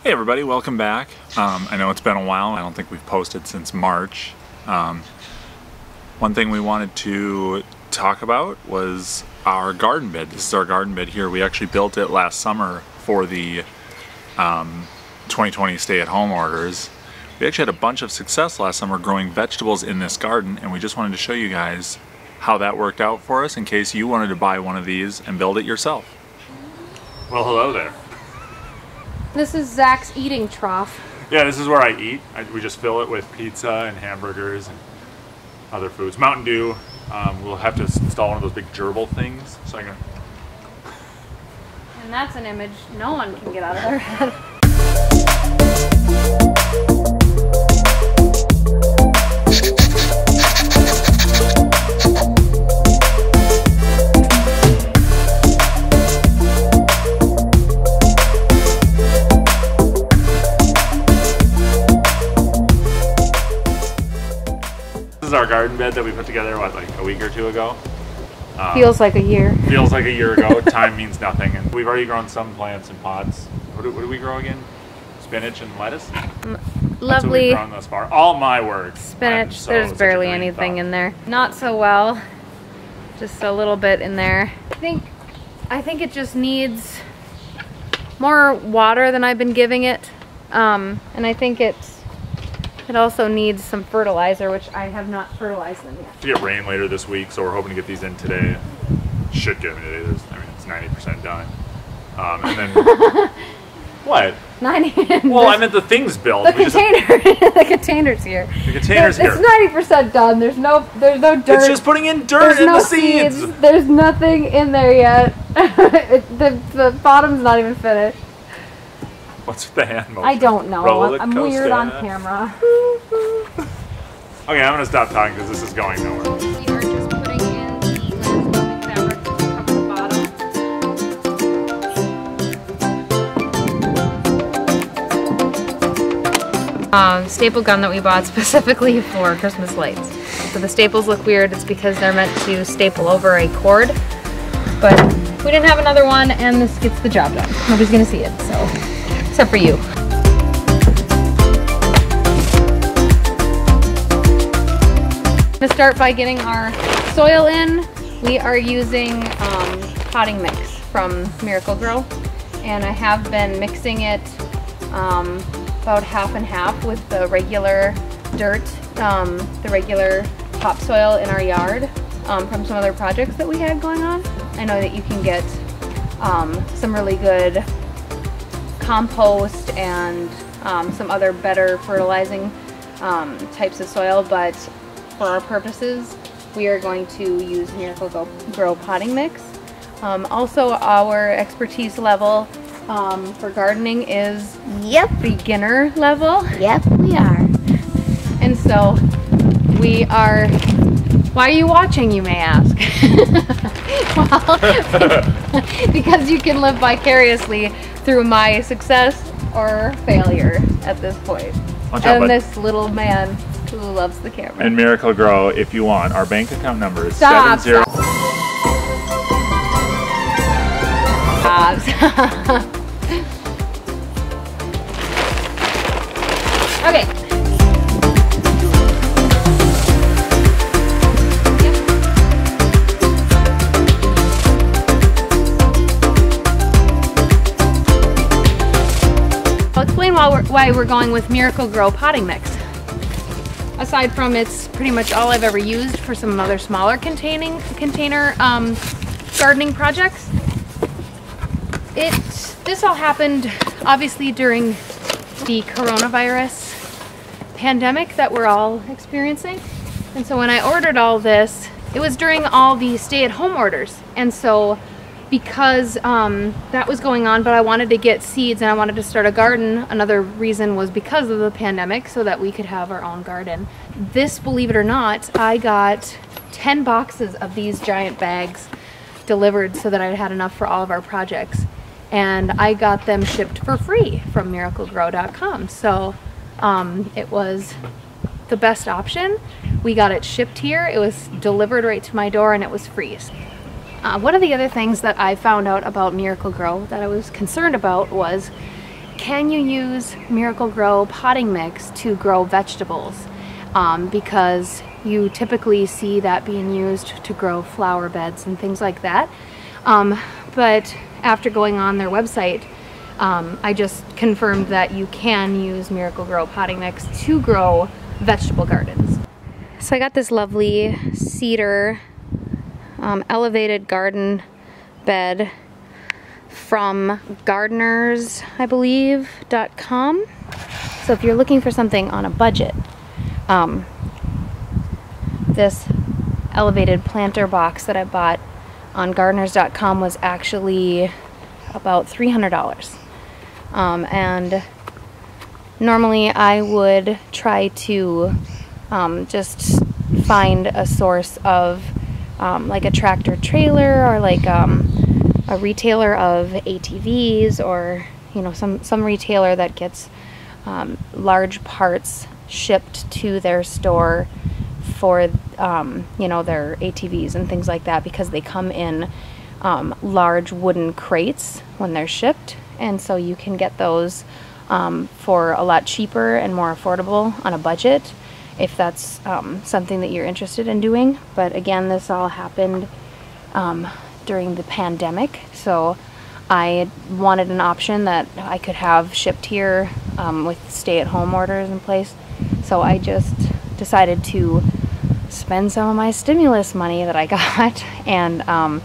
Hey everybody, welcome back. I know it's been a while. I don't think we've posted since March. One thing we wanted to talk about was our garden bed. This is our garden bed here. We actually built it last summer for the 2020 stay-at-home orders. We actually had a bunch of success last summer growing vegetables in this garden, and we just wanted to show you guys how that worked out for us in case you wanted to buy one of these and build it yourself. Well, hello there. This is Zach's eating trough. Yeah, this is where I eat. We just fill it with pizza and hamburgers and other foods. Mountain Dew. We'll have to install one of those big gerbil things. So I can... And that's an image no one can get out of their head. This is our garden bed that we put together, what, like a week or two ago? Feels like a year. Feels like a year ago. Time means nothing. And we've already grown some plants in pots. What do we grow again? Spinach and lettuce? Lovely. That's what we've grown thus far. All my work. Spinach. There's barely anything in there. Not so well. Just a little bit in there. I think it just needs more water than I've been giving it. And I think it also needs some fertilizer, which I have not fertilized them yet. We get rain later this week, so we're hoping to get these in today. Should get them today. It's 90% done. And then what? 90. Well, I meant the things built. The the container's here. The container's here. It's 90% done. There's no dirt. It's just putting in dirt and the seeds. There's nothing in there yet. The bottom's not even finished. What's the hand motion? I don't know. I'm weird on camera. Okay, I'm gonna stop talking because this is going nowhere. We are just putting in the fabric to cover the bottom. Staple gun that we bought specifically for Christmas lights. So the staples look weird. It's because they're meant to staple over a cord, but we didn't have another one, and this gets the job done. Nobody's gonna see it, so. Except for you. To start by getting our soil in, we are using potting mix from Miracle-Gro, and I have been mixing it about half and half with the regular dirt, the regular topsoil in our yard from some other projects that we had going on. I know that you can get some really good compost and some other better fertilizing types of soil, but for our purposes we are going to use Miracle-Gro potting mix. Also, our expertise level for gardening is beginner level. Yep, we are. And so we are... Why are you watching, you may ask? Well, because you can live vicariously through my success or failure at this point. And this little man who loves the camera. And Miracle-Gro, if you want, our bank account number is Stop. 70. Okay. I'll explain why we're going with Miracle-Gro potting mix. Aside from it's pretty much all I've ever used for some other smaller container gardening projects. This all happened obviously during the coronavirus pandemic that we're all experiencing. And so when I ordered all this, it was during all the stay-at-home orders. And so because that was going on, but I wanted to get seeds and I wanted to start a garden. Another reason was because of the pandemic, so that we could have our own garden. This, believe it or not, I got 10 boxes of these giant bags delivered so that I had enough for all of our projects. And I got them shipped for free from miraclegro.com. So it was the best option. We got it shipped here. It was delivered right to my door and it was free. One of the other things that I found out about Miracle-Gro that I was concerned about was can you use Miracle-Gro potting mix to grow vegetables? Because you typically see that being used to grow flower beds and things like that. But after going on their website, I just confirmed that you can use Miracle-Gro potting mix to grow vegetable gardens. So I got this lovely cedar elevated garden bed from gardeners, I believe, .com. So if you're looking for something on a budget, this elevated planter box that I bought on gardeners.com was actually about $300. And normally I would try to just find a source of like a tractor trailer or like a retailer of ATVs, or you know, some retailer that gets large parts shipped to their store for you know, their ATVs and things like that, because they come in large wooden crates when they're shipped, and so you can get those for a lot cheaper and more affordable on a budget if that's something that you're interested in doing. But again, this all happened during the pandemic, so I wanted an option that I could have shipped here with stay-at-home orders in place. So I just decided to spend some of my stimulus money that I got and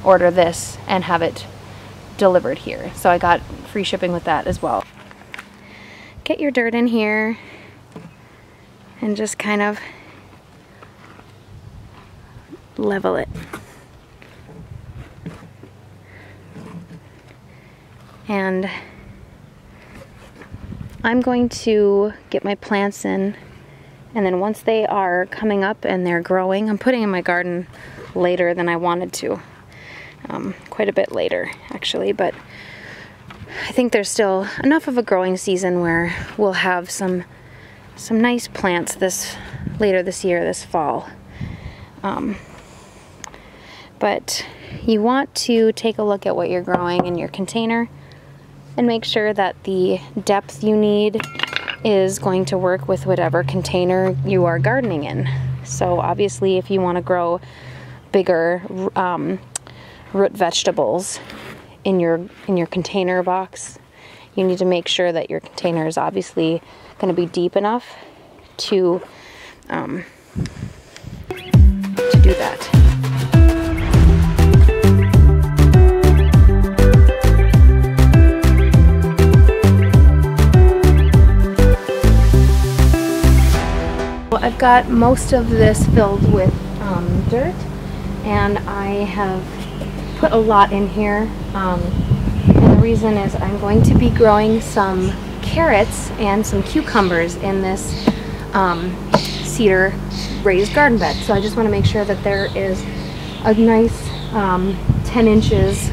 order this and have it delivered here. So I got free shipping with that as well. Get your dirt in here and just kind of level it. And I'm going to get my plants in, and then once they are coming up and they're growing, I'm putting in my garden later than I wanted to. Quite a bit later, actually, but I think there's still enough of a growing season where we'll have some nice plants later this year, this fall. But you want to take a look at what you're growing in your container and make sure that the depth you need is going to work with whatever container you are gardening in. So obviously, if you want to grow bigger root vegetables in your container box, you need to make sure that your container is obviously going to be deep enough to do that. I've got most of this filled with dirt, and I have put a lot in here, and the reason is I'm going to be growing some carrots and some cucumbers in this cedar raised garden bed. So I just want to make sure that there is a nice 10 inches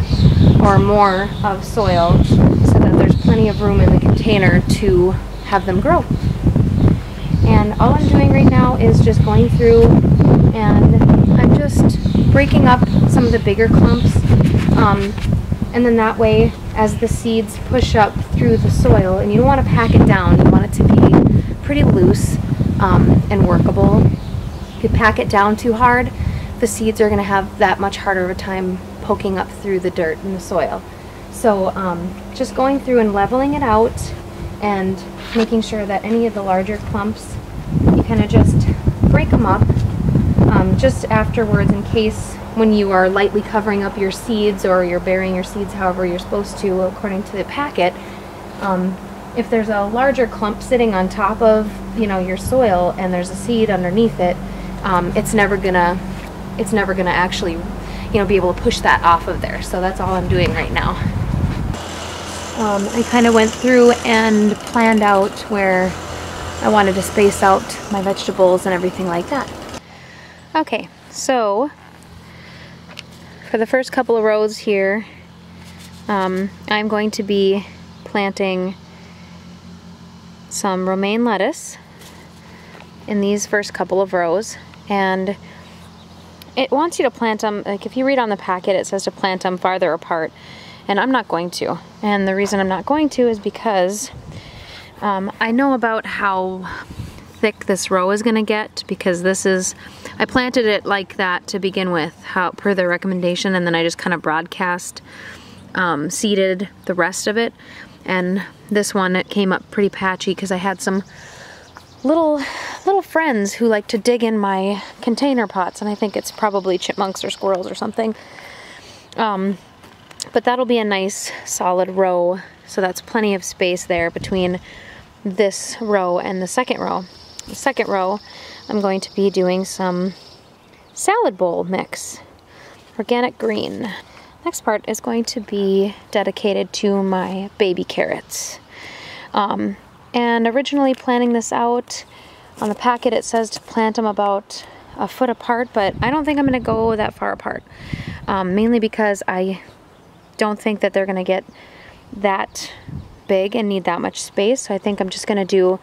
or more of soil so that there's plenty of room in the container to have them grow. And all I'm doing right now is just going through and I'm just breaking up some of the bigger clumps, and then that way as the seeds push up through the soil, and you don't want to pack it down, you want it to be pretty loose and workable. If you pack it down too hard, the seeds are going to have that much harder of a time poking up through the dirt and the soil. So just going through and leveling it out and making sure that any of the larger clumps, you kind of just break them up just afterwards, in case when you are lightly covering up your seeds or you're burying your seeds however you're supposed to according to the packet, if there's a larger clump sitting on top of, you know, your soil and there's a seed underneath it, it's never gonna actually, you know, be able to push that off of there. So that's all I'm doing right now. I kind of went through and planned out where I wanted to space out my vegetables and everything like that. Okay, so for the first couple of rows here, I'm going to be planting some romaine lettuce in these first couple of rows, and it wants you to plant them, like if you read on the packet, it says to plant them farther apart. and I'm not going to. And the reason I'm not going to is because I know about how thick this row is gonna get, because this is, I planted it like that to begin with, how per their recommendation, and then I just kind of broadcast seeded the rest of it. And this one, it came up pretty patchy because I had some little friends who like to dig in my container pots, and I think it's probably chipmunks or squirrels or something. But that'll be a nice solid row, so that's plenty of space there between this row and the second row. The second row, I'm going to be doing some salad bowl mix, organic green. Next part is going to be dedicated to my baby carrots. And originally planning this out, on the packet it says to plant them about a foot apart, but I don't think I'm going to go that far apart. Mainly because I don't think that they're going to get that big and need that much space. So I think I'm just going to do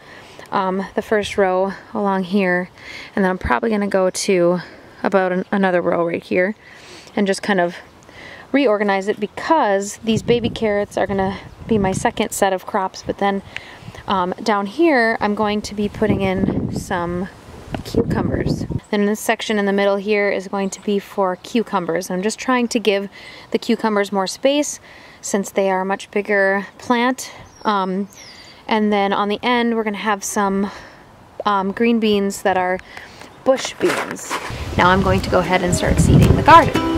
the first row along here, and then I'm probably going to go to about another row right here and just kind of reorganize it, because these baby carrots are going to be my second set of crops. But then down here I'm going to be putting in some cucumbers. Then this section in the middle here is going to be for cucumbers. I'm just trying to give the cucumbers more space since they are a much bigger plant. And then on the end we're going to have some green beans that are bush beans. Now I'm going to go ahead and start seeding the garden.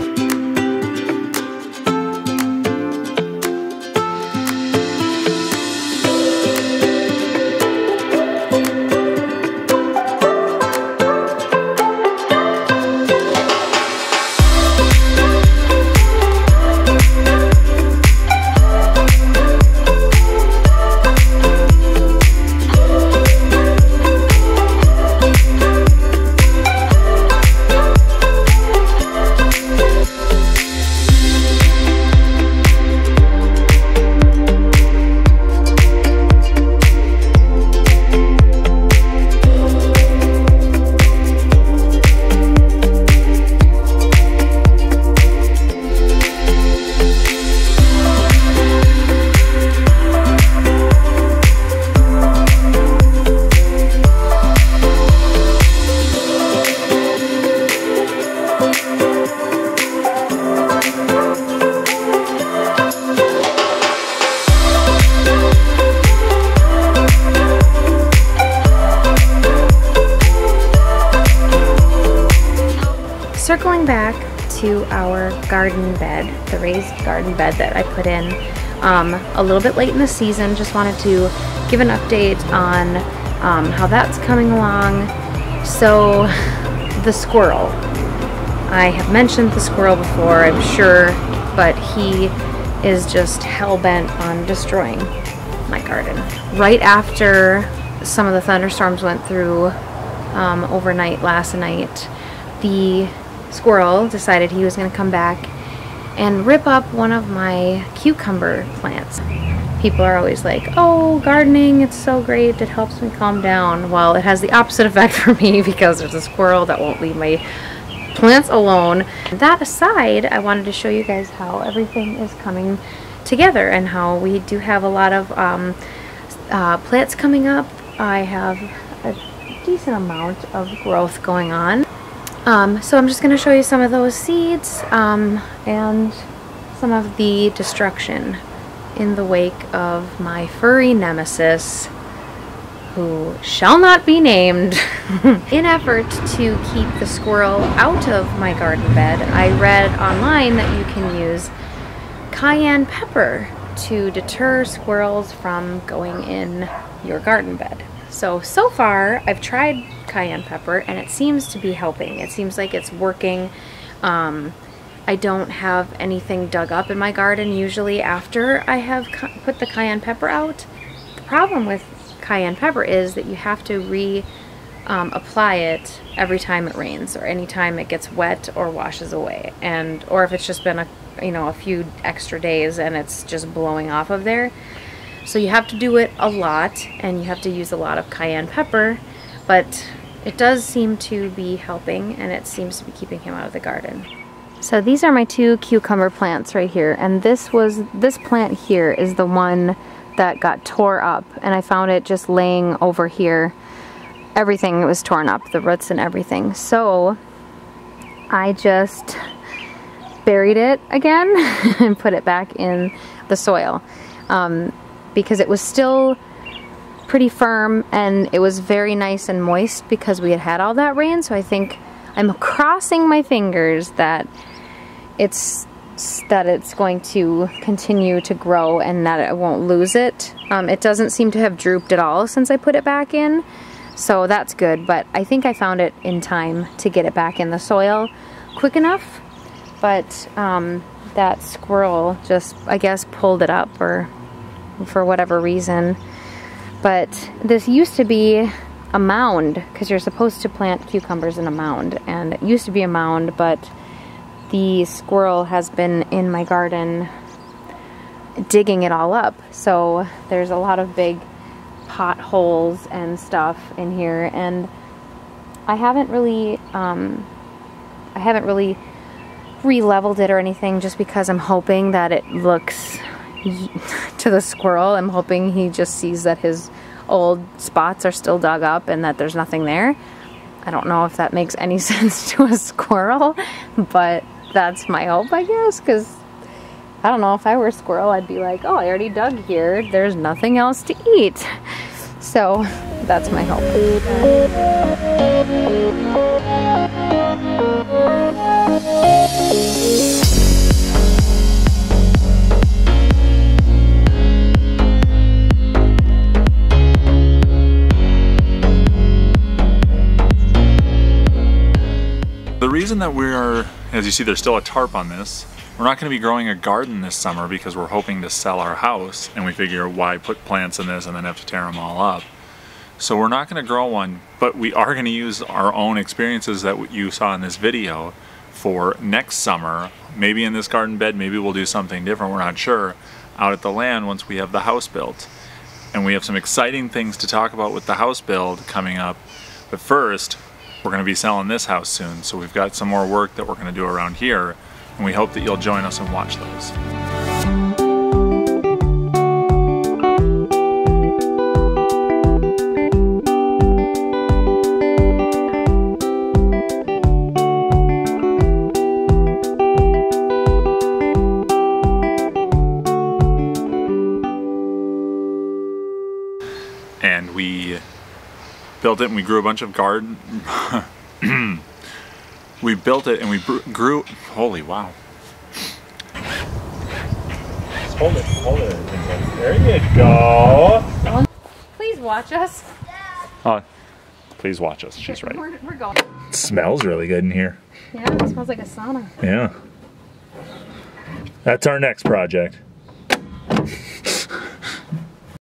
Circling back to our garden bed, the raised garden bed that I put in a little bit late in the season. Just wanted to give an update on how that's coming along. So the squirrel, I have mentioned the squirrel before, I'm sure, but he is just hell-bent on destroying my garden. Right after some of the thunderstorms went through overnight last night, the squirrel decided he was going to come back and rip up one of my cucumber plants. People are always like, oh, gardening, it's so great, it helps me calm down. Well, it has the opposite effect for me, because there's a squirrel that won't leave my plants alone. That aside, I wanted to show you guys how everything is coming together and how we do have a lot of plants coming up. I have a decent amount of growth going on. So I'm just going to show you some of those seeds and some of the destruction in the wake of my furry nemesis, who shall not be named. In effort to keep the squirrel out of my garden bed, I read online that you can use cayenne pepper to deter squirrels from going in your garden bed. So far I've tried cayenne pepper and it seems to be helping. It seems like it's working. I don't have anything dug up in my garden usually after I have put the cayenne pepper out. The problem with cayenne pepper is that you have to apply it every time it rains or anytime it gets wet or washes away, or if it's just been a few extra days and it's just blowing off of there. So you have to do it a lot and you have to use a lot of cayenne pepper, but it does seem to be helping and it seems to be keeping him out of the garden. So these are my 2 cucumber plants right here, and this plant here is the one that got tore up, and I found it just laying over here. Everything was torn up, the roots and everything. So I just buried it again and put it back in the soil because it was still pretty firm and it was very nice and moist because we had had all that rain. So I think I'm crossing my fingers that it's going to continue to grow and that it won't lose it. It doesn't seem to have drooped at all since I put it back in, so that's good. But I think I found it in time to get it back in the soil quick enough. But that squirrel just, I guess, pulled it up or for whatever reason. But this used to be a mound, because you're supposed to plant cucumbers in a mound, and it used to be a mound, but the squirrel has been in my garden digging it all up. So there's a lot of big potholes and stuff in here, and I haven't really re-leveled it or anything, just because I'm hoping that it looks to the squirrel. I'm hoping he just sees that his old spots are still dug up and that there's nothing there. I don't know if that makes any sense to a squirrel, but that's my hope, I guess, because I don't know, if I were a squirrel, I'd be like, oh, I already dug here, there's nothing else to eat. So that's my hope. The reason that we are, as you see, there's still a tarp on this. We're not going to be growing a garden this summer because we're hoping to sell our house, and we figure why put plants in this and then have to tear them all up. So we're not going to grow one, but we are going to use our own experiences that you saw in this video for next summer. Maybe in this garden bed, maybe we'll do something different, we're not sure, out at the land once we have the house built. And we have some exciting things to talk about with the house build coming up. But first, we're going to be selling this house soon, so we've got some more work that we're going to do around here, and we hope that you'll join us and watch those. And we built it and we grew a bunch of garden. We built it and we grew. Holy wow. Just hold it. There you go. Please watch us. Oh, please watch us. She's right. We're going. It smells really good in here. Yeah, it smells like a sauna. Yeah. That's our next project.